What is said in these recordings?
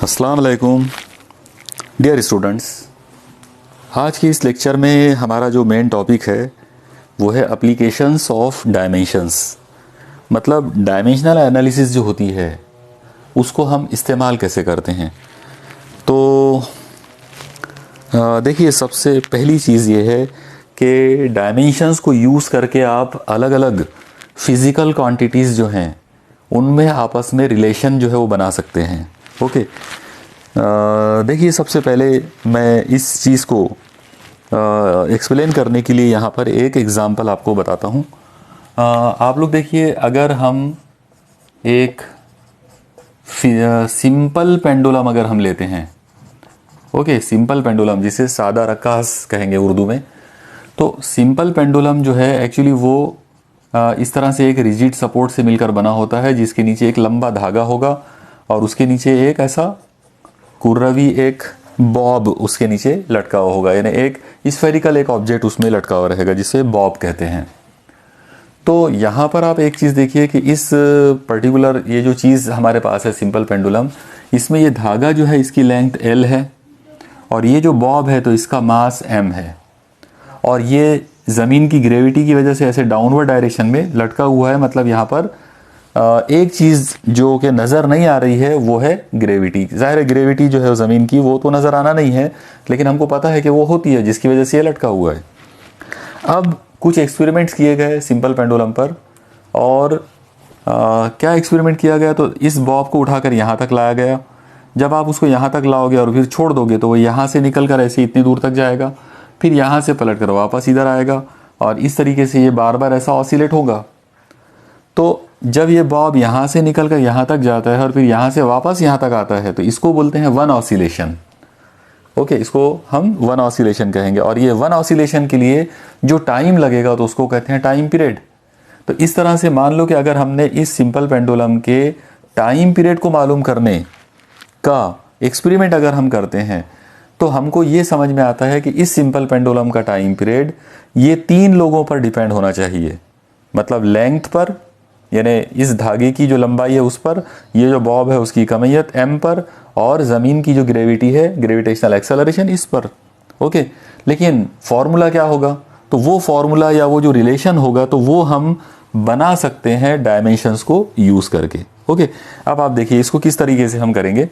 अस्सलाम वालेकुम dear students. आज की इस लेक्चर में हमारा जो मेन टॉपिक है वो है एप्लीकेशंस ऑफ डायमेंशंस। मतलब डायमेंशनल एनालिसिस जो होती है उसको हम इस्तेमाल कैसे करते हैं। तो देखिए, सबसे पहली चीज़ ये है कि डायमेंशंस को यूज़ करके आप अलग अलग फिज़िकल क्वांटिटीज़ जो हैं उनमें आपस में रिलेशन जो है वो बना सकते हैं। ओके, देखिए, सबसे पहले मैं इस चीज़ को एक्सप्लेन करने के लिए यहाँ पर एक एग्ज़ाम्पल आपको बताता हूँ। आप लोग देखिए, अगर हम एक सिंपल पेंडुलम अगर हम लेते हैं, ओके, सिंपल पेंडुलम जिसे सादा रक्कास कहेंगे उर्दू में। तो सिंपल पेंडुलम जो है एक्चुअली वो इस तरह से एक रिजिड सपोर्ट से मिलकर बना होता है, जिसके नीचे एक लंबा धागा होगा और उसके नीचे एक ऐसा कुर्रवी एक बॉब उसके नीचे लटका हुआ होगा, यानी एक स्फेरिकल एक ऑब्जेक्ट उसमें लटका हुआ रहेगा जिसे बॉब कहते हैं। तो यहाँ पर आप एक चीज़ देखिए कि इस पर्टिकुलर ये जो चीज़ हमारे पास है सिंपल पेंडुलम, इसमें ये धागा जो है इसकी लेंथ L है और ये जो बॉब है तो इसका मास M है और ये ज़मीन की ग्रेविटी की वजह से ऐसे डाउनवर्ड डायरेक्शन में लटका हुआ है। मतलब यहाँ पर एक चीज़ जो कि नज़र नहीं आ रही है वो है ग्रेविटी। ज़ाहिर है ग्रेविटी जो है ज़मीन की वो तो नज़र आना नहीं है, लेकिन हमको पता है कि वो होती है जिसकी वजह से ये लटका हुआ है। अब कुछ एक्सपेरिमेंट्स किए गए सिंपल पेंडुलम पर और क्या एक्सपेरिमेंट किया गया, तो इस बॉब को उठाकर यहाँ तक लाया गया। जब आप उसको यहाँ तक लाओगे और फिर छोड़ दोगे तो वो यहाँ से निकल कर ऐसे इतनी दूर तक जाएगा, फिर यहाँ से पलट कर वापस इधर आएगा और इस तरीके से ये बार बार ऐसा ऑसिलेट होगा। तो जब ये बॉब यहाँ से निकल कर यहाँ तक जाता है और फिर यहाँ से वापस यहाँ तक आता है तो इसको बोलते हैं वन ऑसिलेशन। ओके, इसको हम वन ऑसिलेशन कहेंगे और ये वन ऑसिलेशन के लिए जो टाइम लगेगा तो उसको कहते हैं टाइम पीरियड। तो इस तरह से मान लो कि अगर हमने इस सिंपल पेंडुलम के टाइम पीरियड को मालूम करने का एक्सपेरिमेंट अगर हम करते हैं तो हमको ये समझ में आता है कि इस सिंपल पेंडुलम का टाइम पीरियड ये 3 लोगों पर डिपेंड होना चाहिए। मतलब लेंथ पर, यानी इस धागे की जो लंबाई है उस पर, ये जो बॉब है उसकी कमियत M पर, और ज़मीन की जो ग्रेविटी है ग्रेविटेशनल एक्सेलरेशन इस पर। ओके, लेकिन फॉर्मूला क्या होगा, तो वो फॉर्मूला या वो जो रिलेशन होगा तो वो हम बना सकते हैं डायमेंशंस को यूज़ करके। ओके, अब आप देखिए इसको किस तरीके से हम करेंगे।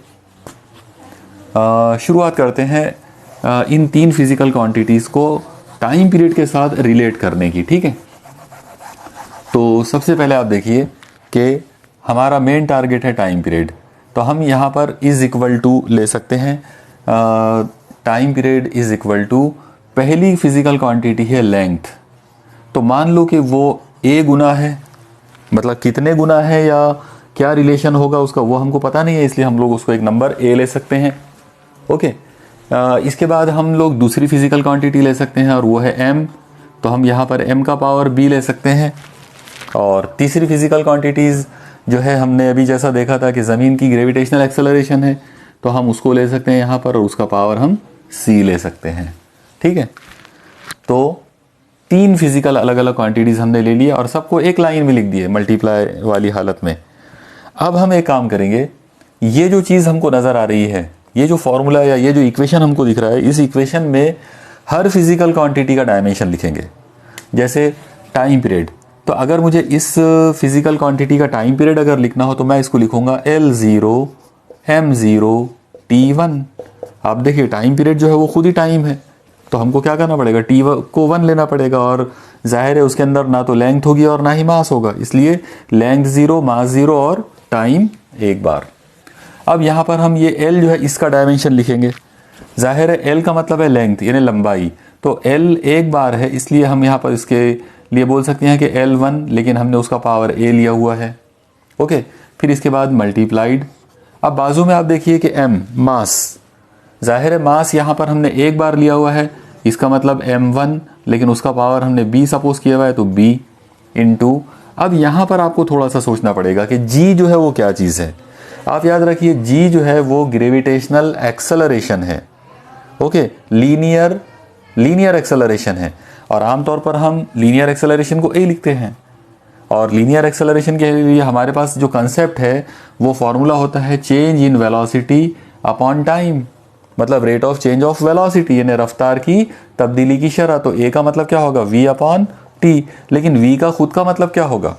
शुरुआत करते हैं इन 3 फिजिकल क्वांटिटीज़ को टाइम पीरियड के साथ रिलेट करने की। ठीक है, तो सबसे पहले आप देखिए कि हमारा मेन टारगेट है टाइम पीरियड। तो हम यहाँ पर इज़ इक्वल टू ले सकते हैं, time period is equal to पहली फिजिकल क्वांटिटी है लेंथ। तो मान लो कि वो A गुना है, मतलब कितने गुना है या क्या रिलेशन होगा उसका वो हमको पता नहीं है, इसलिए हम लोग उसको एक नंबर A ले सकते हैं। ओके, इसके बाद हम लोग दूसरी फिजिकल क्वांटिटी ले सकते हैं और वो है M। तो हम यहाँ पर M का पावर B ले सकते हैं। और तीसरी फिजिकल क्वांटिटीज़ जो है हमने अभी जैसा देखा था कि ज़मीन की ग्रेविटेशनल एक्सेलरेशन है, तो हम उसको ले सकते हैं यहाँ पर और उसका पावर हम C ले सकते हैं। ठीक है, तो 3 फिजिकल अलग अलग क्वांटिटीज़ हमने ले लिए और सबको एक लाइन में लिख दिए मल्टीप्लाई वाली हालत में। अब हम एक काम करेंगे, ये जो चीज़ हमको नज़र आ रही है, ये जो फॉर्मूला या ये जो इक्वेशन हमको दिख रहा है, इस इक्वेशन में हर फिजिकल क्वांटिटी का डायमेंशन लिखेंगे। जैसे टाइम पीरियड, तो अगर मुझे इस फिजिकल क्वांटिटी का टाइम पीरियड अगर लिखना हो तो मैं इसको लिखूंगा L0 M0 T1। आप देखिए टाइम पीरियड जो है वो खुद ही टाइम है, तो हमको क्या करना पड़ेगा, T को 1 लेना पड़ेगा और जाहिर है उसके अंदर ना तो लेंथ होगी और ना ही मास होगा, इसलिए लेंथ 0 मास 0 और टाइम 1 बार। अब यहाँ पर हम ये L जो है इसका डायमेंशन लिखेंगे। जाहिर है L का मतलब है लेंथ यानी लंबाई, तो L 1 बार है, इसलिए हम यहाँ पर इसके लिए बोल सकते हैं कि L1, लेकिन हमने उसका पावर A लिया हुआ है। ओके, फिर इसके बाद मल्टीप्लाइड। अब बाजू में आप देखिए कि M मास, जाहिर है मास यहाँ पर हमने 1 बार लिया हुआ है, इसका मतलब M1, लेकिन उसका पावर हमने B सपोज किया हुआ है तो B इंटू। अब यहाँ पर आपको थोड़ा सा सोचना पड़ेगा कि G जो है वो क्या चीज़ है। आप याद रखिए G जो है वो ग्रेविटेशनल एक्सेलरेशन है। ओके, लीनियर एक्सेलरेशन है और आमतौर पर हम लीनियर एक्सेलरेशन को A लिखते हैं। और लीनियर एक्सेलरेशन के लिए हमारे पास जो कंसेप्ट है वो फॉर्मूला होता है change in velocity upon time, मतलब rate of change of velocity यानी रफ्तार की तब्दीली की शरह। तो ए का मतलब क्या होगा, v अपॉन टी। लेकिन v का खुद का मतलब क्या होगा,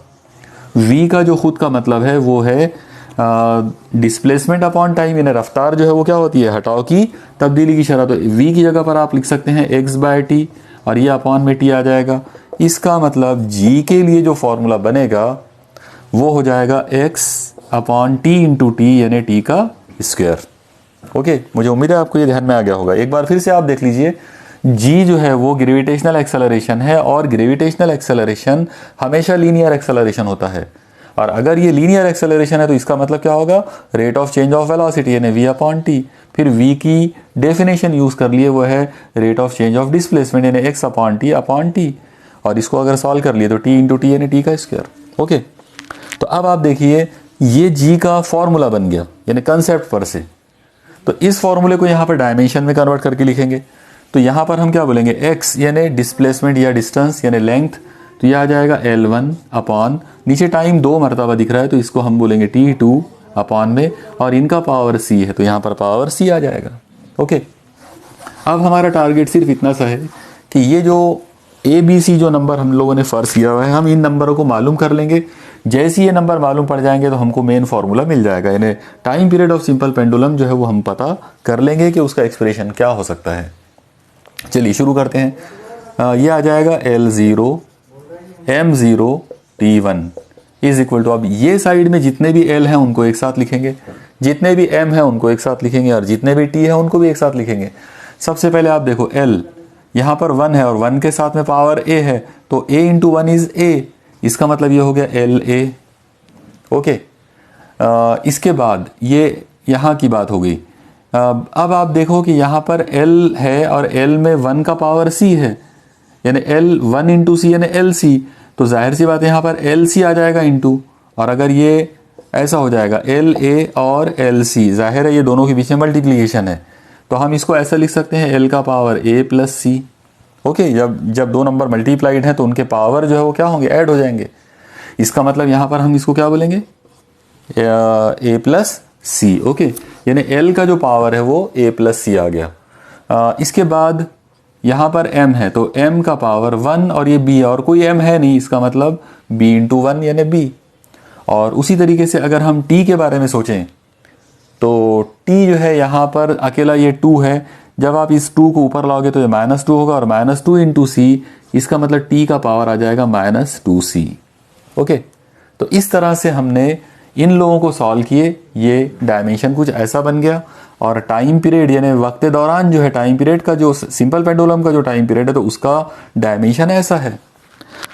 v का जो खुद का मतलब है वो है डिस्प्लेसमेंट अपॉन टाइम, यानी रफ्तार जो है वो क्या होती है, हटाव की तब्दीली की शरह। तो v की जगह पर आप लिख सकते हैं x बाय टी, और ये अपॉन में t आ जाएगा। इसका मतलब g के लिए जो फॉर्मूला बनेगा वो हो जाएगा x upon T into T, यानी t का स्क्वायर। ओके, मुझे उम्मीद है आपको ये ध्यान में आ गया होगा। एक बार फिर से आप देख लीजिए, g जो है वो ग्रेविटेशनल एक्सेलरेशन है, और ग्रेविटेशनल एक्सेलरेशन हमेशा लीनियर एक्सेलरेशन होता है। और अगर ये लीनियर एक्सेलरेशन है तो इसका मतलब क्या होगा, rate of change of velocity यानी v अपॉन टी। फिर v की डेफिनेशन यूज़ कर लिए, वो है rate of change of displacement यानी x अपॉन टी। और इसको अगर सॉल्व कर लिए तो t इंटू टी यानी t का स्क्वायर। ओके, तो अब आप देखिए ये g का फॉर्मूला बन गया, यानी कंसेप्ट पर से। तो इस फॉर्मूले को यहाँ पर डायमेंशन में कन्वर्ट करके लिखेंगे। तो यहाँ पर हम क्या बोलेंगे, x यानी डिस्प्लेसमेंट या डिस्टेंस यानी लेंथ, तो यह आ जाएगा L1 अपॉन, नीचे टाइम 2 मरतबा दिख रहा है तो इसको हम बोलेंगे T2 अपॉन में, और इनका पावर c है तो यहाँ पर पावर c आ जाएगा। ओके, अब हमारा टारगेट सिर्फ इतना सा है कि ये जो ABC जो नंबर हम लोगों ने फर्ज किया हुआ है, हम इन नंबरों को मालूम कर लेंगे। जैसे ये नंबर मालूम पड़ जाएंगे तो हमको मेन फार्मूला मिल जाएगा, यानी time period of simple pendulum जो है वो हम पता कर लेंगे कि उसका एक्सप्रेशन क्या हो सकता है। चलिए शुरू करते हैं। ये आ जाएगा L0 M0 T1 is equal to, अब ये साइड में जितने भी L हैं उनको एक साथ लिखेंगे, जितने भी M हैं उनको एक साथ लिखेंगे, और जितने भी T हैं उनको भी एक साथ लिखेंगे। सबसे पहले आप देखो L यहाँ पर 1 है और 1 के साथ में पावर A है, तो A इंटू 1 इज A, इसका मतलब ये हो गया LA। ओके, इसके बाद ये यहाँ की बात हो गई। अब आप देखो कि यहाँ पर L है और L में 1 का पावर C है, यानी L 1 इंटू सी यानी LC, तो जाहिर सी बात है यहाँ पर LC आ जाएगा इंटू, और अगर ये ऐसा हो जाएगा LA और LC, जाहिर है ये दोनों के बीच में मल्टीप्लिकेशन है, तो हम इसको ऐसा लिख सकते हैं L का power A plus C। Okay, जब दो नंबर मल्टीप्लाइड हैं तो उनके पावर जो है वो क्या होंगे, ऐड हो जाएंगे। इसका मतलब यहाँ पर हम इसको क्या बोलेंगे, A प्लस C। ओके, यानी L का जो पावर है वो A प्लस C आ गया। इसके बाद यहाँ पर M है तो M का पावर 1, और ये B और कोई M है नहीं, इसका मतलब B इंटू 1 यानी B। और उसी तरीके से अगर हम T के बारे में सोचें तो T जो है यहाँ पर अकेला ये 2 है, जब आप इस 2 को ऊपर लाओगे तो ये -2 होगा, और -2 इंटू C, इसका मतलब T का पावर आ जाएगा -2C। ओके, तो इस तरह से हमने इन लोगों को सॉल्व किए, ये डायमेंशन कुछ ऐसा बन गया। और टाइम पीरियड यानी वक्त दौरान जो है टाइम पीरियड का जो सिंपल पेंडुलम का जो टाइम पीरियड है तो उसका डायमेंशन ऐसा है।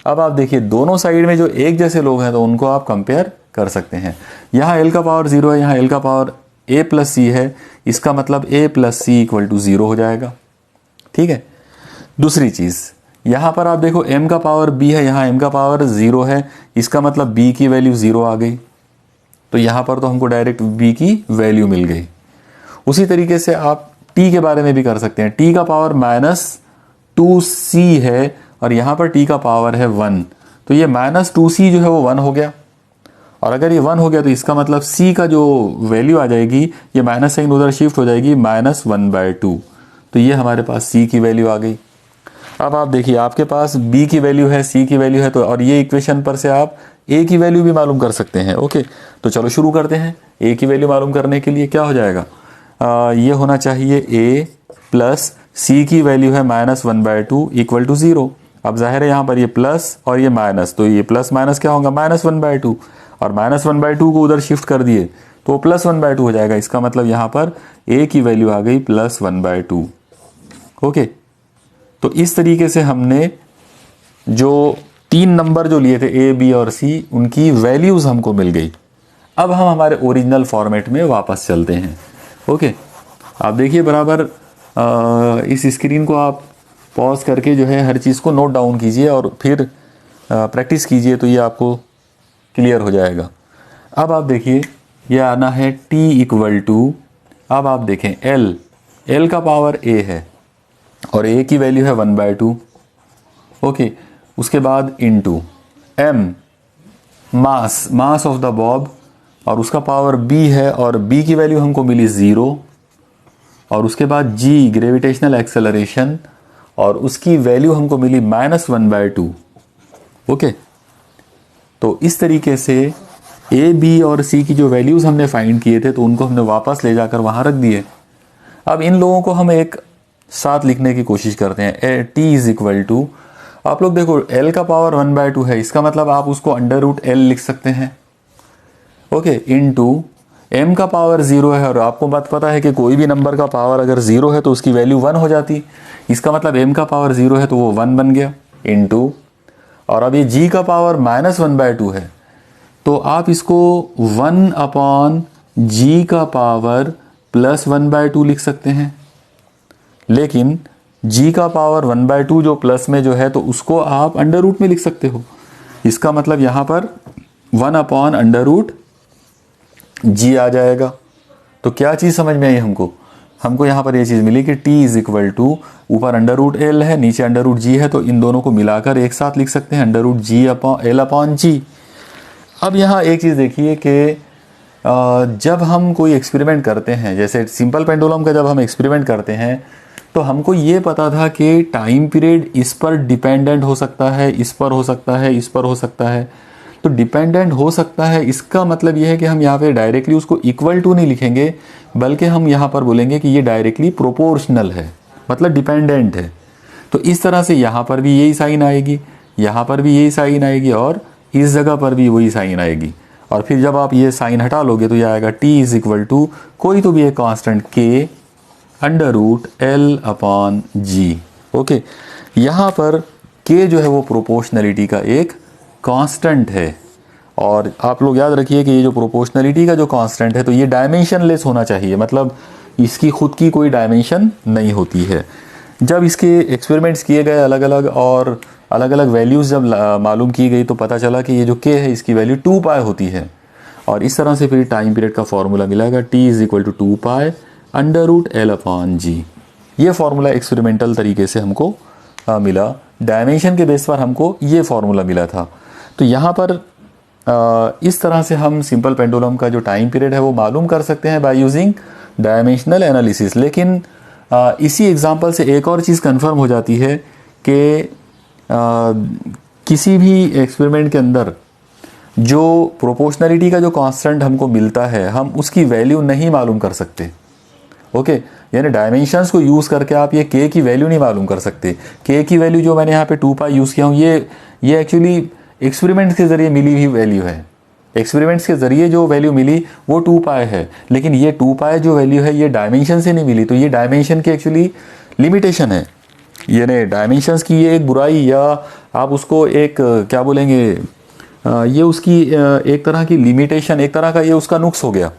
अब आप देखिए दोनों साइड में जो एक जैसे लोग हैं तो उनको आप कंपेयर कर सकते हैं। यहाँ L का पावर 0 है, यहाँ L का पावर A प्लस C है, इसका मतलब A plus C equal to 0 हो जाएगा। ठीक है, दूसरी चीज़ यहाँ पर आप देखो M का पावर B है, यहाँ M का पावर 0 है, इसका मतलब B की वैल्यू 0 आ गई, तो यहाँ पर तो हमको डायरेक्ट B की वैल्यू मिल गई। उसी तरीके से आप T के बारे में भी कर सकते हैं। T का पावर -2C है और यहाँ पर T का पावर है 1, तो ये -2C जो है वो 1 हो गया, और अगर ये 1 हो गया तो इसका मतलब C का जो वैल्यू आ जाएगी, ये माइनस साइन उधर शिफ्ट हो जाएगी, -1/2, तो ये हमारे पास C की वैल्यू आ गई। अब आप देखिए आपके पास B की वैल्यू है, C की वैल्यू है, तो और ये इक्वेशन पर से आप A की वैल्यू भी मालूम कर सकते हैं। ओके, तो चलो शुरू करते हैं। A की वैल्यू मालूम करने के लिए क्या हो जाएगा, ये होना चाहिए A प्लस C की वैल्यू है -1/2 इक्वल टू 0। अब जाहिर है यहाँ पर ये प्लस और ये माइनस, तो ये प्लस माइनस क्या होगा, -1/2, और -1/2 को उधर शिफ्ट कर दिए तो +1/2 हो जाएगा। इसका मतलब यहाँ पर A की वैल्यू आ गई +1/2। ओके, तो इस तरीके से हमने जो 3 नंबर जो लिए थे A, B और C, उनकी वैल्यूज़ हमको मिल गई। अब हम हमारे ओरिजिनल फॉर्मेट में वापस चलते हैं। ओके, आप देखिए बराबर इस स्क्रीन को आप पॉज करके जो है हर चीज़ को नोट डाउन कीजिए और फिर प्रैक्टिस कीजिए, तो ये आपको क्लियर हो जाएगा। अब आप देखिए ये आना है T इक्वल टू, अब आप देखें L का पावर A है और A की वैल्यू है 1/2। ओके, उसके बाद into M mass of the Bob, और उसका पावर B है और B की वैल्यू हमको मिली 0, और उसके बाद g ग्रेविटेशनल एक्सेलरेशन, और उसकी वैल्यू हमको मिली -1/2। ओके, तो इस तरीके से a, b और c की जो वैल्यूज़ हमने फाइंड किए थे तो उनको हमने वापस ले जाकर वहाँ रख दिए। अब इन लोगों को हम एक साथ लिखने की कोशिश करते हैं। t इज इक्वल टू, आप लोग देखो l का पावर 1/2 है, इसका मतलब आप उसको √L लिख सकते हैं। ओके, इनटू m का पावर 0 है, और आपको बात पता है कि कोई भी नंबर का पावर अगर 0 है तो उसकी वैल्यू 1 हो जाती, इसका मतलब m का पावर 0 है तो वो 1 बन गया, इनटू, और अब ये g का पावर -1/2 है तो आप इसको 1/g का पावर +1/2 लिख सकते हैं। लेकिन g का पावर 1/2 जो प्लस में जो है तो उसको आप अंडर रूट में लिख सकते हो, इसका मतलब यहाँ पर 1/√g आ जाएगा। तो क्या चीज़ समझ में आई हमको यहाँ पर ये चीज़ मिली कि t इज इक्वल टू, ऊपर √L है, नीचे √g है, तो इन दोनों को मिलाकर एक साथ लिख सकते हैं √L/g। अब यहाँ एक चीज़ देखिए कि जब हम कोई एक्सपेरिमेंट करते हैं, जैसे सिंपल पेंडुलम का जब हम एक्सपेरिमेंट करते हैं तो हमको ये पता था कि टाइम पीरियड इस पर डिपेंडेंट हो सकता है, इस पर हो सकता है, इस पर हो सकता है। तो डिपेंडेंट हो सकता है, इसका मतलब ये है कि हम यहाँ पे डायरेक्टली उसको इक्वल टू नहीं लिखेंगे, बल्कि हम यहाँ पर बोलेंगे कि ये डायरेक्टली प्रोपोर्शनल है, मतलब डिपेंडेंट है। तो इस तरह से यहाँ पर भी यही साइन आएगी, यहाँ पर भी यही साइन आएगी, और इस जगह पर भी वही साइन आएगी। और फिर जब आप ये साइन हटा लोगे तो ये आएगा t इज इक्वल टू कोई तो भी एक कांस्टेंट k √L/g। ओके, यहाँ पर k जो है वो प्रोपोर्शनलिटी का एक कांस्टेंट है, और आप लोग याद रखिए कि ये जो प्रोपोर्शनलिटी का जो कांस्टेंट है तो ये डायमेंशनलेस होना चाहिए, मतलब इसकी खुद की कोई डायमेंशन नहीं होती है। जब इसके एक्सपेरिमेंट्स किए गए अलग अलग और अलग अलग वैल्यूज़ जब मालूम की गई तो पता चला कि ये जो k है इसकी वैल्यू 2π होती है, और इस तरह से फिर टाइम पीरियड का फॉर्मूला मिलेगा t is equal to 2π √L/g। ये फार्मूला एक्सपेरिमेंटल तरीके से हमको मिला, डायमेंशन के बेस पर हमको ये फार्मूला मिला था। तो यहाँ पर इस तरह से हम सिंपल पेंडुलम का जो टाइम पीरियड है वो मालूम कर सकते हैं बाय यूजिंग डायमेंशनल एनालिसिस। लेकिन इसी एग्जांपल से एक और चीज़ कंफर्म हो जाती है कि किसी भी एक्सपेरिमेंट के अंदर जो प्रोपोर्शनलिटी का जो कांस्टेंट हमको मिलता है हम उसकी वैल्यू नहीं मालूम कर सकते। ओके, यानी डायमेंशंस को यूज़ करके आप ये k की वैल्यू नहीं मालूम कर सकते। k की वैल्यू जो मैंने यहाँ पे 2π यूज़ किया हूँ, ये एक्चुअली एक्सपेरिमेंट्स के ज़रिए मिली हुई वैल्यू है। एक्सपेरिमेंट्स के ज़रिए जो वैल्यू मिली वो 2π है, लेकिन ये 2π जो वैल्यू है ये डायमेंशन से नहीं मिली, तो ये डायमेंशन की एक्चुअली लिमिटेशन है। यानी डायमेंशंस की ये एक बुराई, या आप उसको एक क्या बोलेंगे, ये उसकी एक तरह की लिमिटेशन, एक तरह का ये उसका नुक्स हो गया।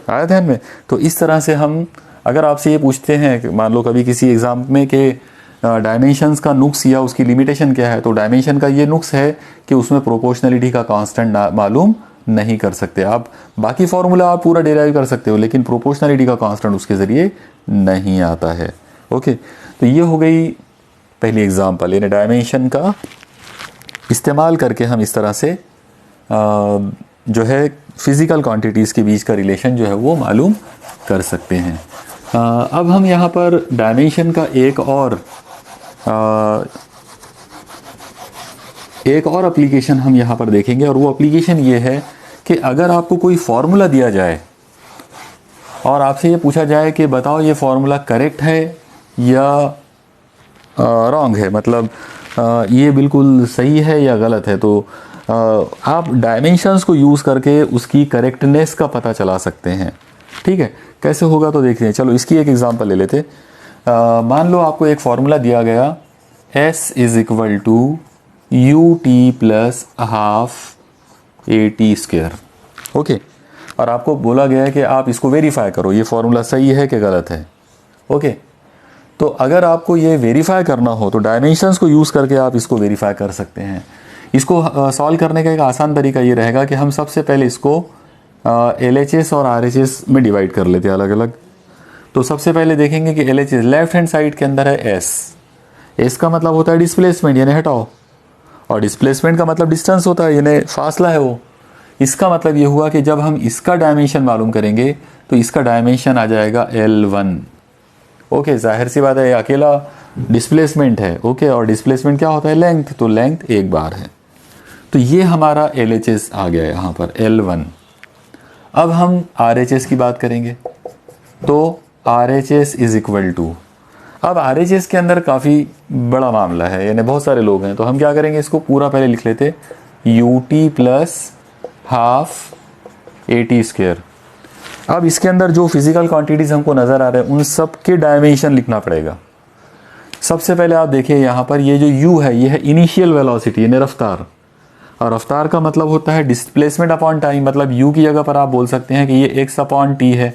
आया ध्यान में? तो इस तरह से हम अगर आपसे ये पूछते हैं, मान लो कभी किसी एग्ज़ाम में कि डायमेंशंस का नुक्स या उसकी लिमिटेशन क्या है, तो डायमेंशन का ये नुक्स है कि उसमें प्रोपोर्शनलिटी का कांस्टेंट मालूम नहीं कर सकते। आप बाकी फार्मूला आप पूरा डेराइव कर सकते हो, लेकिन प्रोपोर्शनलिटी का कांस्टेंट उसके ज़रिए नहीं आता है। ओके, तो ये हो गई पहली एग्जांपल, यानी डायमेंशन का इस्तेमाल करके हम इस तरह से जो है फिज़िकल क्वांटिटीज़ के बीच का रिलेशन जो है वो मालूम कर सकते हैं। अब हम यहाँ पर डायमेंशन का एक और एप्लीकेशन हम यहाँ पर देखेंगे, और वो एप्लीकेशन ये है कि अगर आपको कोई फार्मूला दिया जाए और आपसे ये पूछा जाए कि बताओ ये फार्मूला करेक्ट है या रॉन्ग है, मतलब ये बिल्कुल सही है या गलत है, तो आप डायमेंशंस को यूज़ करके उसकी करेक्टनेस का पता चला सकते हैं। ठीक है, कैसे होगा तो देखते हैं। चलो इसकी एक एग्जांपल ले लेते। मान लो आपको एक फार्मूला दिया गया s is equal to ut plus half at²। Okay, और आपको बोला गया है कि आप इसको वेरीफाई करो, ये फार्मूला सही है कि गलत है। ओके, तो अगर आपको ये वेरीफाई करना हो तो डायमेंशंस को यूज़ करके आप इसको वेरीफाई कर सकते हैं। इसको सॉल्व करने का एक आसान तरीका ये रहेगा कि हम सबसे पहले इसको LHS और RHS में डिवाइड कर लेते हैं अलग अलग। तो सबसे पहले देखेंगे कि LHS लेफ्ट हैंड साइड के अंदर है s का मतलब होता है डिस्प्लेसमेंट यानी हटाओ, और डिस्प्लेसमेंट का मतलब डिस्टेंस होता है यानी फासला है वो। इसका मतलब ये हुआ कि जब हम इसका डायमेंशन मालूम करेंगे तो इसका डायमेंशन आ जाएगा L1। ओके, जाहिर सी बात है ये अकेला डिस्प्लेसमेंट है। ओके, और डिस्प्लेसमेंट क्या होता है? लेंथ, तो लेंथ एक बार है। तो ये हमारा LHS आ गया यहाँ पर L1। अब हम RHS की बात करेंगे, तो RHS इज इक्वल टू, अब RHS के अंदर काफ़ी बड़ा मामला है, यानी बहुत सारे लोग हैं, तो हम क्या करेंगे, इसको पूरा पहले लिख लेते, UT plus half AT square. अब इसके अंदर जो फिजिकल क्वांटिटीज हमको नज़र आ रहे हैं उन सब के डायमेंशन लिखना पड़ेगा। सबसे पहले आप देखिए यहाँ पर ये जो U है, ये है इनिशियल वेलोसिटी यानी रफ्तार, और रफ्तार का मतलब होता है डिस्प्लेसमेंट अपॉन टाइम। मतलब U की जगह पर आप बोल सकते हैं कि ये x अपॉन टी है,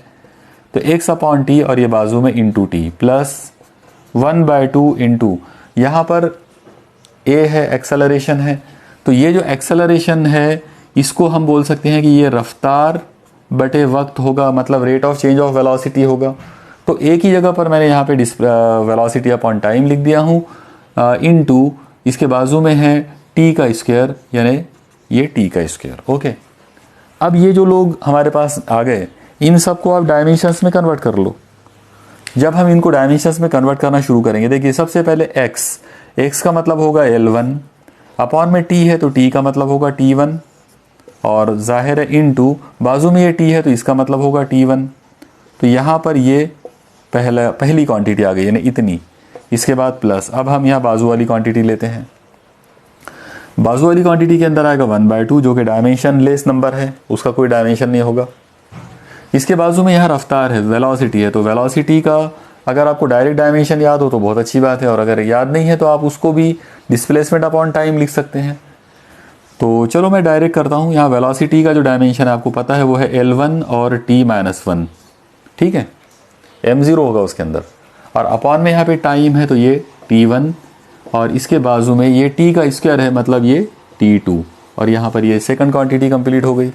तो x अपॉन टी और ये बाजू में इंटू टी प्लस 1/2 इंटू, यहाँ पर a है एक्सेलरेशन है, तो ये जो एक्सेलरेशन है इसको हम बोल सकते हैं कि ये रफ्तार बटे वक्त होगा, मतलब rate of change of velocity होगा। तो एक ही जगह पर मैंने यहाँ पे वेलोसिटी अपॉन टाइम लिख दिया हूँ, इनटू इसके बाजू में है टी का स्क्वायर, यानी ये टी का स्क्वायर। ओके, अब ये जो लोग हमारे पास आ गए, इन सबको आप डायमेंशंस में कन्वर्ट कर लो। जब हम इनको डायमेंशंस में कन्वर्ट करना शुरू करेंगे, देखिए सबसे पहले x का मतलब होगा L1, अपॉन में t है तो t का मतलब होगा T1, और जाहिर है इनटू बाजू में ये t है तो इसका मतलब होगा T1। तो यहाँ पर ये पहली क्वांटिटी आ गई, यानी इतनी, इसके बाद प्लस। अब हम यहाँ बाजू वाली क्वांटिटी लेते हैं, बाजू वाली क्वांटिटी के अंदर आएगा 1/2 जो कि डायमेंशन लेस नंबर है, उसका कोई डायमेंशन नहीं होगा। इसके बाजू में यहाँ रफ्तार है, वेलोसिटी है, तो वेलोसिटी का अगर आपको डायरेक्ट डायमेंशन याद हो तो बहुत अच्छी बात है, और अगर याद नहीं है तो आप उसको भी डिस्प्लेसमेंट अपॉन टाइम लिख सकते हैं। तो चलो मैं डायरेक्ट करता हूँ, यहाँ वेलोसिटी का जो डायमेंशन है आपको पता है वो है L1 और t-1, ठीक है, m0 होगा उसके अंदर, और अपॉन में यहाँ पे टाइम है तो ये t1, और इसके बाजू में ये t का स्क्वायर है, मतलब ये t2, और यहाँ पर ये सेकंड क्वांटिटी कंप्लीट हो गई।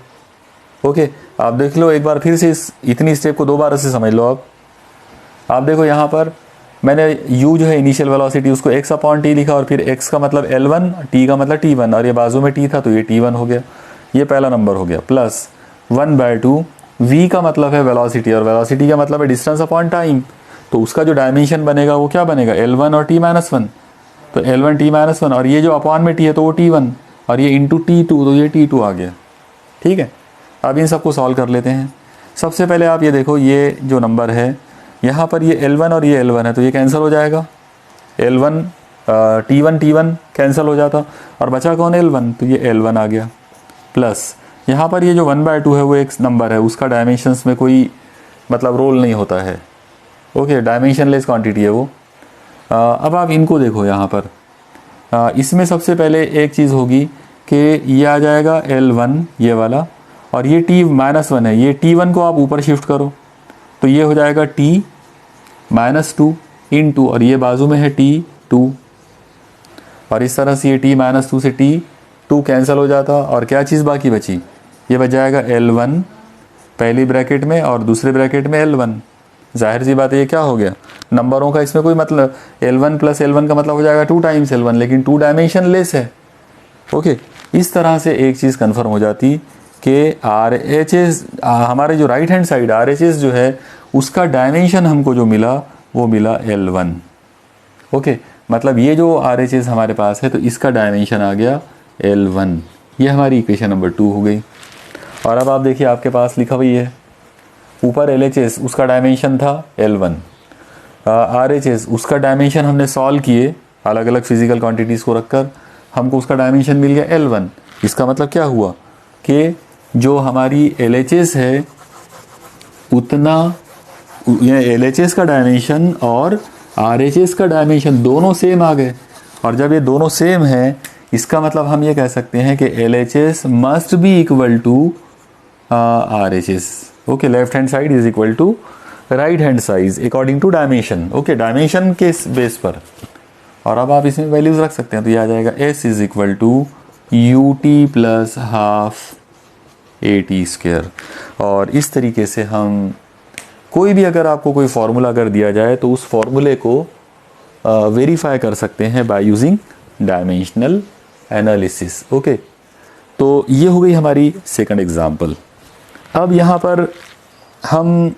ओके, आप देख लो एक बार फिर से इतनी स्टेप को दोबारा से समझ लो। आप देखो यहाँ पर मैंने u जो है इनिशियल वेलोसिटी उसको x अपॉन टी लिखा, और फिर x का मतलब L1, t का मतलब T1, और ये बाजू में t था तो ये T1 हो गया, ये पहला नंबर हो गया, प्लस 1/2 v का मतलब है वेलोसिटी, और वेलोसिटी का मतलब है डिस्टेंस अपॉन टाइम, तो उसका जो डायमेंशन बनेगा वो क्या बनेगा, L1 और t-1, तो L1 t-1, और ये जो अपॉन में t है तो वो T1, और ये इंटू T2 तो ये T2 आ गया। ठीक है, अब इन सबको सॉल्व कर लेते हैं। सबसे पहले आप ये देखो, ये जो नंबर है यहाँ पर ये L1 और ये L1 है तो ये कैंसिल हो जाएगा, L1 T1 कैंसिल हो जाता, और बचा कौन, L1, तो ये L1 आ गया, प्लस यहाँ पर ये जो 1/2 है वो एक नंबर है, उसका डायमेंशंस में कोई मतलब रोल नहीं होता है। ओके, डायमेंशनलेस क्वांटिटी है वो। अब आप इनको देखो यहाँ पर, इसमें सबसे पहले एक चीज़ होगी कि ये आ जाएगा L1 ये वाला, और ये t-1 है, ये T1 को आप ऊपर शिफ्ट करो तो ये हो जाएगा t-2 इंटू, और ये बाजू में है T2, और इस तरह से ये t-2 से T2 कैंसिल हो जाता, और क्या चीज़ बाकी बची, ये बच जाएगा L1 पहली ब्रैकेट में और दूसरे ब्रैकेट में L1। जाहिर सी बात है ये क्या हो गया, नंबरों का इसमें कोई मतलब, L1 प्लस L1 का मतलब हो जाएगा 2 टाइम्स L1, लेकिन 2 डायमेंशन लेस है। ओके, इस तरह से एक चीज़ कन्फर्म हो जाती कि RHS, हमारे जो राइट हैंड साइड RHS जो है उसका डायमेंशन हमको जो मिला वो मिला L1। ओके, मतलब ये जो RHS हमारे पास है तो इसका डायमेंशन आ गया L1, ये हमारी इक्वेशन नंबर 2 हो गई। और अब आप देखिए आपके पास लिखा हुई है ऊपर LHS उसका डायमेंशन था L1, RHS उसका डायमेंशन हमने सॉल्व किए अलग अलग फिजिकल क्वांटिटीज़ को रखकर, हमको उसका डायमेंशन मिल गया L1। इसका मतलब क्या हुआ कि जो हमारी LHS है उतना, ये LHS का डायमेंशन और RHS का डायमेंशन दोनों सेम आ गए, और जब ये दोनों सेम है इसका मतलब हम ये कह सकते हैं कि LHS must be equal to RHS। Okay, left hand side is equal to right hand side according to dimension. Okay, dimension के बेस पर, और अब आप इसमें वैल्यूज रख सकते हैं, तो ये आ जाएगा S is equal to UT plus half AT square. और इस तरीके से हम कोई भी अगर आपको कोई फार्मूला अगर दिया जाए तो उस फार्मूले को वेरीफाई कर सकते हैं by using dimensional analysis. Okay, तो ये हो गई हमारी सेकंड एग्जांपल। अब यहाँ पर हम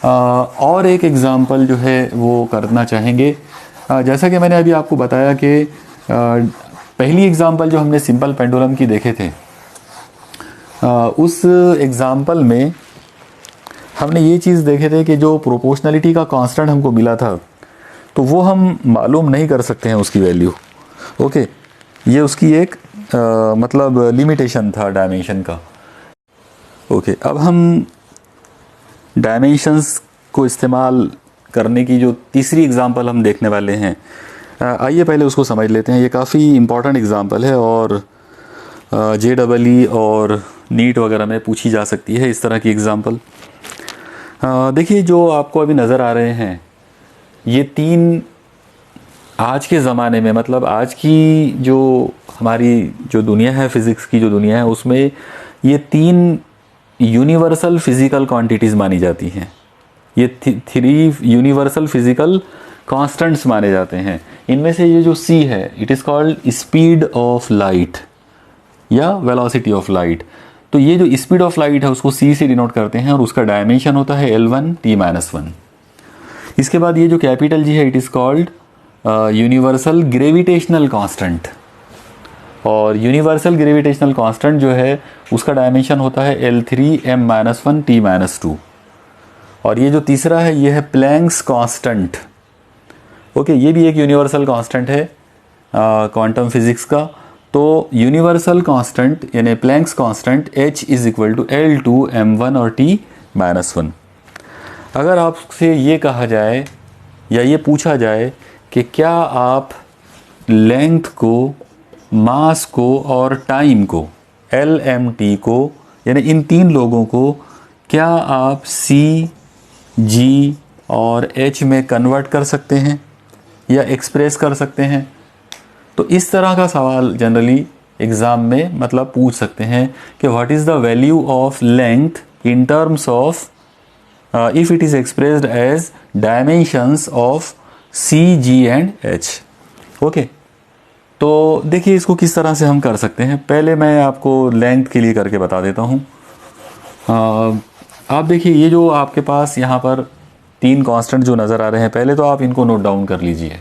और एक एग्ज़ाम्पल जो है वो करना चाहेंगे। जैसा कि मैंने अभी आपको बताया कि पहली एग्ज़ाम्पल जो हमने सिंपल पेंडुलम की देखे थे, उस एग्ज़ाम्पल में हमने ये चीज़ देखे थे कि जो प्रोपोर्शनलिटी का कांस्टेंट हमको मिला था तो वो हम मालूम नहीं कर सकते हैं उसकी वैल्यू। ओके, ये उसकी एक मतलब लिमिटेशन था डायमेंशन का। ओके, अब हम डायमेंशंस को इस्तेमाल करने की जो तीसरी एग्ज़ाम्पल हम देखने वाले हैं, आइए पहले उसको समझ लेते हैं। ये काफ़ी इम्पॉर्टेंट एग्ज़ाम्पल है और JEE और नीट वगैरह में पूछी जा सकती है इस तरह की एग्ज़ाम्पल। देखिए, जो आपको अभी नज़र आ रहे हैं ये तीन आज के ज़माने में, मतलब आज की जो हमारी जो दुनिया है, फ़िज़िक्स की जो दुनिया है, उसमें ये तीन यूनिवर्सल फ़िज़िकल क्वांटिटीज़ मानी जाती हैं। ये थ्री यूनिवर्सल फ़िज़िकल कांस्टेंट्स माने जाते हैं। इनमें से ये जो C है, it is called speed of light या वेलोसिटी ऑफ लाइट। तो ये जो स्पीड ऑफ लाइट है उसको C से डिनोट करते हैं और उसका डायमेंशन होता है L1 T-1। इसके बाद ये जो कैपिटल G है, it is called universal gravitational constant, और यूनिवर्सल ग्रेविटेशनल कांस्टेंट जो है उसका डायमेंशन होता है L3 M-1 T-2। और ये जो तीसरा है ये है प्लैंक्स कांस्टेंट। ओके, ये भी एक यूनिवर्सल कांस्टेंट है क्वांटम फिजिक्स का। तो यूनिवर्सल कांस्टेंट यानी Planck's constant H is equal to L2 M1 और T-1। अगर आपसे ये कहा जाए या ये पूछा जाए कि क्या आप लेंथ को, मास को और टाइम को, LMT को, यानी इन तीन लोगों को क्या आप C, G और H में कन्वर्ट कर सकते हैं या एक्सप्रेस कर सकते हैं? तो इस तरह का सवाल जनरली एग्ज़ाम में मतलब पूछ सकते हैं कि what is the value of length in terms of if it is expressed as dimensions of C, G and H। Okay, तो देखिए इसको किस तरह से हम कर सकते हैं। पहले मैं आपको लेंथ के लिए करके बता देता हूँ। आप देखिए, ये जो आपके पास यहाँ पर तीन कांस्टेंट जो नज़र आ रहे हैं, पहले तो आप इनको नोट डाउन कर लीजिए।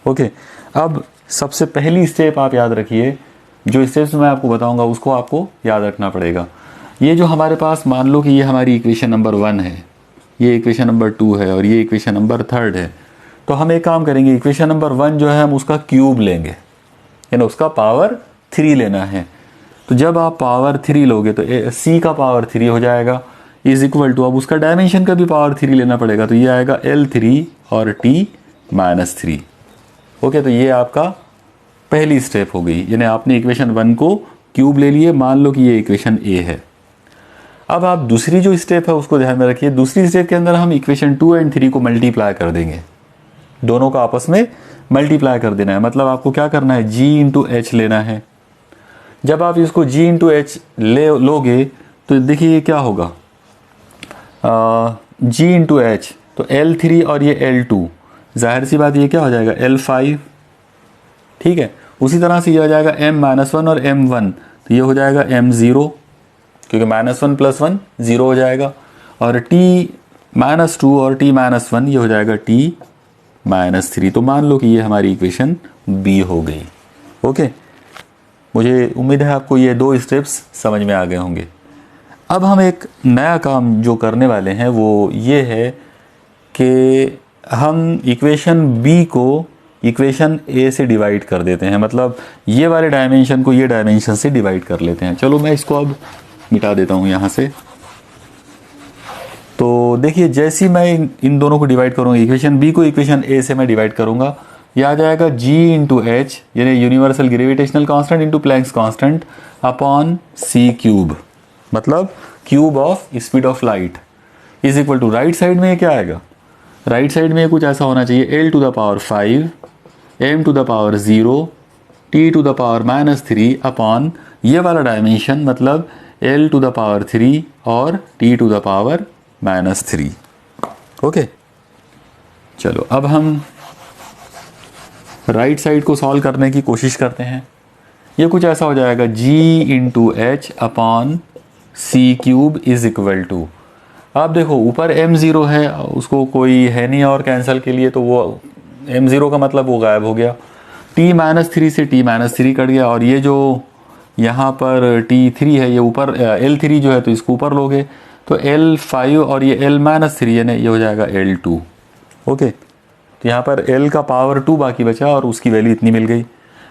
ओके, अब सबसे पहली स्टेप आप याद रखिए, जो स्टेप्स मैं आपको बताऊंगा उसको आपको याद रखना पड़ेगा। ये जो हमारे पास, मान लो कि ये हमारी इक्वेशन नंबर 1 है, ये इक्वेशन नंबर 2 है और ये इक्वेशन नंबर 3 है। तो हम एक काम करेंगे, इक्वेशन नंबर 1 जो है हम उसका क्यूब लेंगे, यानी उसका पावर 3 लेना है। तो जब आप पावर 3 लोगे तो C का पावर 3 हो जाएगा, इज इक्वल टू, अब उसका डायमेंशन का भी पावर 3 लेना पड़ेगा, तो ये आएगा L3 और T-3। ओके, तो ये आपका पहली स्टेप हो गई, यानी आपने इक्वेशन 1 को क्यूब ले लिए। मान लो कि ये इक्वेशन A है। अब आप दूसरी जो स्टेप है उसको ध्यान में रखिए। दूसरी स्टेप के अंदर हम इक्वेशन 2 एंड 3 को मल्टीप्लाई कर देंगे, दोनों का आपस में मल्टीप्लाई कर देना है। मतलब आपको क्या करना है, G इंटू H लेना है। जब आप इसको G इंटू H लोगे तो देखिए ये क्या होगा, G इंटू H, तो L3 और ये L2, जाहिर सी बात ये क्या हो जाएगा, L5। ठीक है, उसी तरह से ये हो जाएगा M-1 और M1, तो ये हो जाएगा M0, क्योंकि -1 + 1 0 हो जाएगा। और T-2 और T-1 ये हो जाएगा T-3। तो मान लो कि ये हमारी इक्वेशन B हो गई। ओके, मुझे उम्मीद है आपको ये 2 स्टेप्स समझ में आ गए होंगे। अब हम एक नया काम जो करने वाले हैं वो ये है कि हम इक्वेशन B को इक्वेशन A से डिवाइड कर देते हैं, मतलब ये वाले डायमेंशन को ये डायमेंशन से डिवाइड कर लेते हैं। चलो मैं इसको अब मिटा देता हूँ यहाँ से। तो देखिए, जैसे ही मैं इन दोनों को डिवाइड करूँगा, इक्वेशन B को इक्वेशन A से मैं डिवाइड करूँगा, यह आ जाएगा G इंटू H, यानी universal gravitational constant into Planck's constant upon C cube, मतलब cube of speed of light, is equal to, right side में ये क्या आएगा, राइट साइड में कुछ ऐसा होना चाहिए, L to the power 5 M to the power 0 T to the power -3 upon ये वाला डायमेंशन, मतलब L टू द पावर 3 और T to the power -3। Okay, चलो अब हम राइट साइड को सॉल्व करने की कोशिश करते हैं। ये कुछ ऐसा हो जाएगा, G into H upon C cube is equal to, आप देखो ऊपर m0 है, उसको कोई है नहीं और कैंसिल के लिए, तो वो m0 का मतलब वो गायब हो गया। t-3 से t-3 कट गया, और ये जो यहाँ पर t3 है, ये ऊपर l3 जो है तो इसको ऊपर लोगे तो l5 और ये l-3 यानी ये हो जाएगा l2। ओके, तो यहाँ पर l का पावर 2 बाकी बचा और उसकी वैल्यू इतनी मिल गई।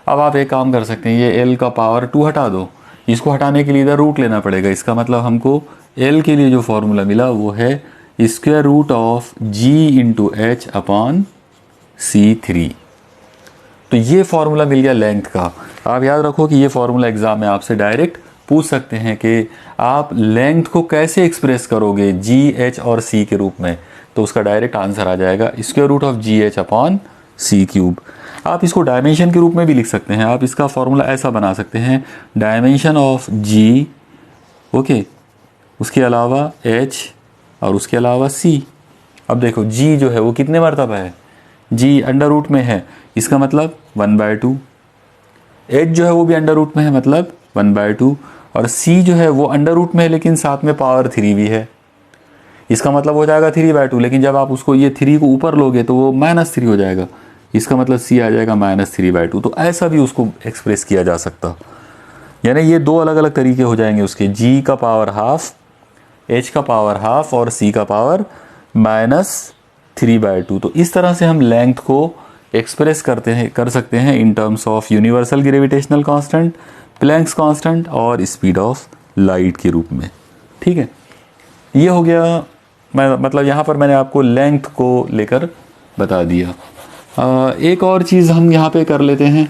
अब आप एक काम कर सकते हैं, ये l का पावर 2 हटा दो, इसको हटाने के लिए इधर रूट लेना पड़ेगा। इसका मतलब हमको l के लिए जो फॉर्मूला मिला वो है square root of g into H upon C3। तो ये फॉर्मूला मिल गया लेंथ का। आप याद रखो कि ये फॉर्मूला एग्जाम में आपसे डायरेक्ट पूछ सकते हैं कि आप लेंथ को कैसे एक्सप्रेस करोगे जी, एच और सी के रूप में, तो उसका डायरेक्ट आंसर आ जाएगा square root of G H upon C cube. आप इसको डायमेंशन के रूप में भी लिख सकते हैं। आप इसका फॉर्मूला ऐसा बना सकते हैं, डायमेंशन ऑफ जी, ओके, उसके अलावा एच और उसके अलावा सी। अब देखो जी जो है वो कितने मरतबा है, जी अंडर रूट में है, इसका मतलब 1/2। एच जो है वो भी अंडर रूट में है, मतलब 1/2। और सी जो है वो अंडर रूट में है लेकिन साथ में पावर 3 भी है, इसका मतलब हो जाएगा 3/2। लेकिन जब आप उसको ये 3 को ऊपर लोगे तो वो -3 हो जाएगा, इसका मतलब सी आ जाएगा -3/2। तो ऐसा भी उसको एक्सप्रेस किया जा सकता। यानी ये दो अलग अलग तरीके हो जाएंगे उसके, जी का पावर हाफ, एच का पावर हाफ और सी का पावर -3/2। तो इस तरह से हम लेंथ को एक्सप्रेस कर सकते हैं इन terms of universal gravitational constant, Planck's constant और स्पीड ऑफ लाइट के रूप में। ठीक है, ये हो गया। मतलब यहाँ पर मैंने आपको लेंथ को लेकर बता दिया। एक और चीज़ हम यहाँ पे कर लेते हैं।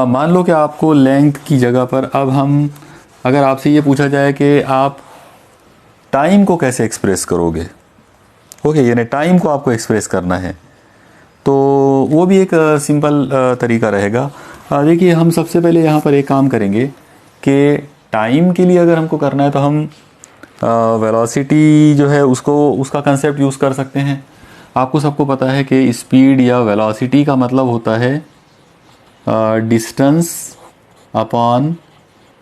मान लो कि आपको लेंथ की जगह पर अब हम, अगर आपसे ये पूछा जाए कि आप टाइम को कैसे एक्सप्रेस करोगे, ओके, यानी टाइम को आपको एक्सप्रेस करना है, तो वो भी एक सिंपल तरीका रहेगा। देखिए हम सबसे पहले यहाँ पर एक काम करेंगे कि टाइम के लिए अगर हमको करना है तो हम वेलोसिटी जो है उसका कंसेप्ट यूज़ कर सकते हैं। आपको सबको पता है कि स्पीड या वेलोसिटी का मतलब होता है डिस्टेंस अपॉन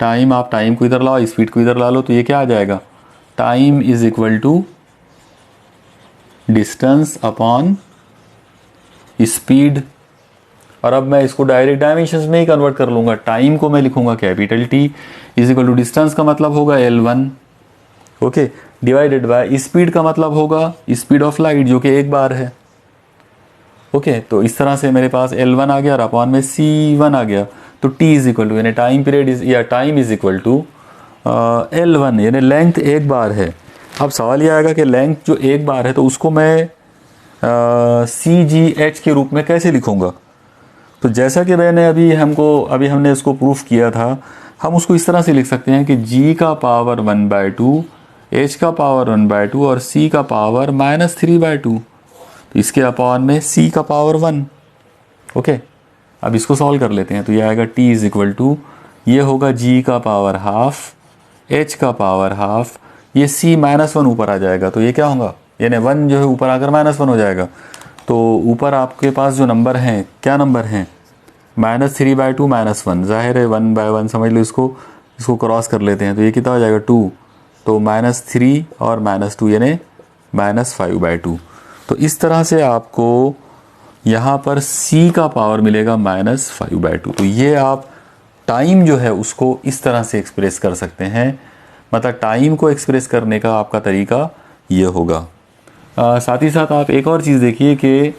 टाइम। आप टाइम को इधर लाओ, स्पीड को इधर ला लो, तो ये क्या आ जाएगा, time is equal to distance upon speed. और अब मैं इसको डायरेक्ट डायमेंशंस में ही कन्वर्ट कर लूँगा। टाइम को मैं लिखूँगा capital T is equal to distance का मतलब होगा L1, okay, divided by speed का मतलब होगा स्पीड ऑफ लाइट जो कि 1 बार है, ओके। तो इस तरह से मेरे पास L1 आ गया और अपॉन में C1 आ गया। तो T इज इक्वल टू यानी टाइम पीरियड इज या time is equal to L1 यानी लेंथ 1 बार है। अब सवाल ये आएगा कि लेंथ जो 1 बार है तो उसको मैं CGH के रूप में कैसे लिखूँगा। तो जैसा कि मैंने अभी हमने इसको प्रूफ किया था, हम उसको इस तरह से लिख सकते हैं कि G का पावर 1/2, H का पावर 1/2 और C का पावर -3/2। तो इसके अपॉन में C का पावर 1, ओके। अब इसको सॉल्व कर लेते हैं, तो ये आएगा T इज इक्वल टू, ये होगा G का पावर हाफ, H का पावर हाफ, ये C -1 ऊपर आ जाएगा, तो ये क्या होगा, यानी 1 जो है ऊपर आकर -1 हो जाएगा। तो ऊपर आपके पास जो नंबर हैं, क्या नंबर हैं, -3/2 -1, जाहिर है 1/1 समझ लो इसको क्रॉस कर लेते हैं, तो ये कितना हो जाएगा 2, तो -3 और -2 यानी -5/2। तो इस तरह से आपको यहाँ पर C का पावर मिलेगा -5/2। तो ये आप टाइम जो है उसको इस तरह से एक्सप्रेस कर सकते हैं। मतलब टाइम को एक्सप्रेस करने का आपका तरीका ये होगा। साथ ही साथ आप एक और चीज़ देखिए कि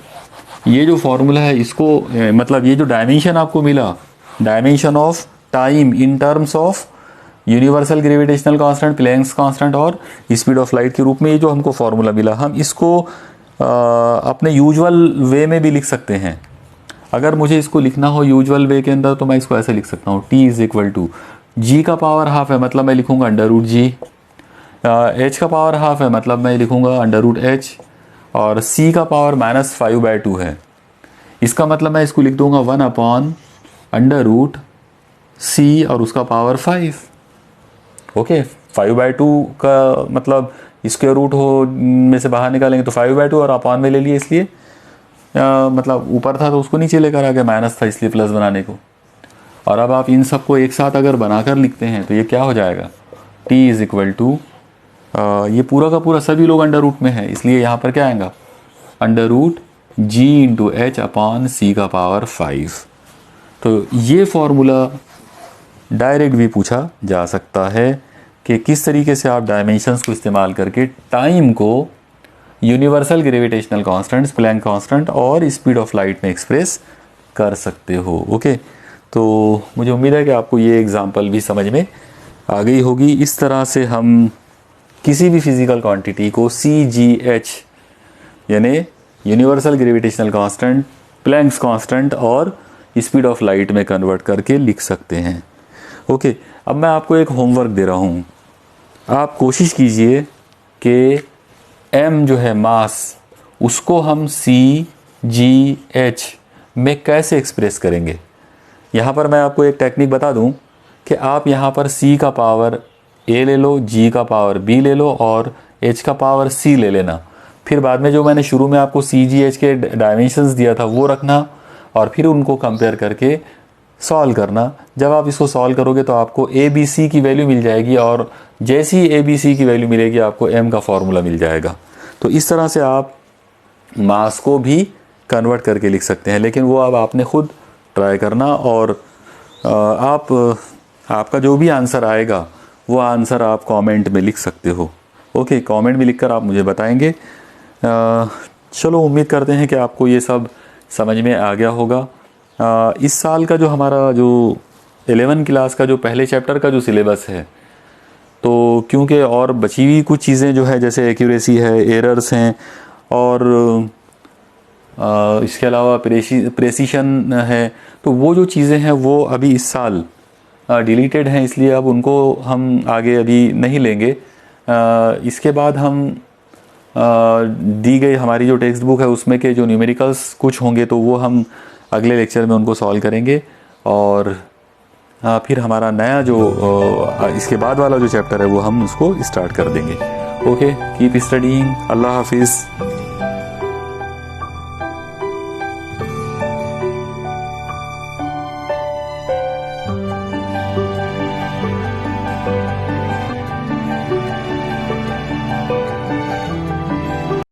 ये जो फॉर्मूला है इसको मतलब ये जो डायमेंशन आपको मिला, dimension of time in terms of universal gravitational constant, Planck's constant और स्पीड ऑफ लाइट के रूप में, ये जो हमको फॉर्मूला मिला, हम इसको अपने यूजुअल वे में भी लिख सकते हैं। अगर मुझे इसको लिखना हो यूजुअल वे के अंदर तो मैं इसको ऐसे लिख सकता हूँ, T is equal to G का पावर हाफ है, मतलब मैं लिखूँगा √G। H का पावर हाफ है, मतलब मैं लिखूँगा √H। और C का पावर -5/2 है, इसका मतलब मैं इसको लिख दूंगा 1/√C और उसका पावर 5, ओके। 5/2 का मतलब स्क्वायर रूट हो में से बाहर निकालेंगे तो 5/2 और अपॉन में ले लिए, इसलिए मतलब ऊपर था तो उसको नीचे लेकर आ गया, माइनस था इसलिए प्लस बनाने को। और अब आप इन सबको एक साथ अगर बनाकर लिखते हैं तो ये क्या हो जाएगा, T इज इक्वल टू ये पूरा का पूरा सभी लोग अंडर रूट में है, इसलिए यहाँ पर क्या आएगा, अंडर रूट जी इंटू एच अपॉन सी का पावर 5। तो ये फॉर्मूला डायरेक्ट भी पूछा जा सकता है कि किस तरीके से आप डायमेंशंस को इस्तेमाल करके टाइम को universal gravitational constants, Planck constant और स्पीड ऑफ लाइट में एक्सप्रेस कर सकते हो। ओके, तो मुझे उम्मीद है कि आपको ये एग्जांपल भी समझ में आ गई होगी। इस तरह से हम किसी भी फिजिकल क्वांटिटी को सी जी एच यानी universal gravitational constant, Planck's constant और स्पीड ऑफ लाइट में कन्वर्ट करके लिख सकते हैं। ओके, अब मैं आपको एक होमवर्क दे रहा हूँ। आप कोशिश कीजिए कि m जो है मास, उसको हम सी जी एच में कैसे एक्सप्रेस करेंगे। यहाँ पर मैं आपको एक टेक्निक बता दूँ कि आप यहाँ पर c का पावर a ले लो, g का पावर b ले लो और h का पावर c ले लेना। फिर बाद में जो मैंने शुरू में आपको सी जी एच के डायमेंशंस दिया था वो रखना और फिर उनको कंपेयर करके सॉल्व करना। जब आप इसको सॉल्व करोगे तो आपको ए बी सी की वैल्यू मिल जाएगी और जैसी ए बी सी की वैल्यू मिलेगी आपको एम का फॉर्मूला मिल जाएगा। तो इस तरह से आप मास को भी कन्वर्ट करके लिख सकते हैं, लेकिन वो अब आपने खुद ट्राई करना और आपका जो भी आंसर आएगा वो आंसर आप कमेंट में लिख सकते हो। ओके, कमेंट में लिखकर आप मुझे बताएंगे। चलो, उम्मीद करते हैं कि आपको ये सब समझ में आ गया होगा। इस साल का जो हमारा जो 11 क्लास का जो पहले चैप्टर का जो सिलेबस है, तो क्योंकि और बची हुई कुछ चीज़ें जो है जैसे एक्यूरेसी है, एरर्स हैं और इसके अलावा प्रेसिशन है, तो वो जो चीज़ें हैं वो अभी इस साल डिलीटेड हैं, इसलिए अब उनको हम आगे अभी नहीं लेंगे। इसके बाद हम दी गई हमारी जो टेक्स्ट बुक है उसमें के जो न्यूमेरिकल्स कुछ होंगे तो वो हम अगले लेक्चर में उनको सॉल्व करेंगे और फिर हमारा नया जो इसके बाद वाला जो चैप्टर है वो हम उसको स्टार्ट कर देंगे। Okay, keep studying. अल्लाह हाफिज़।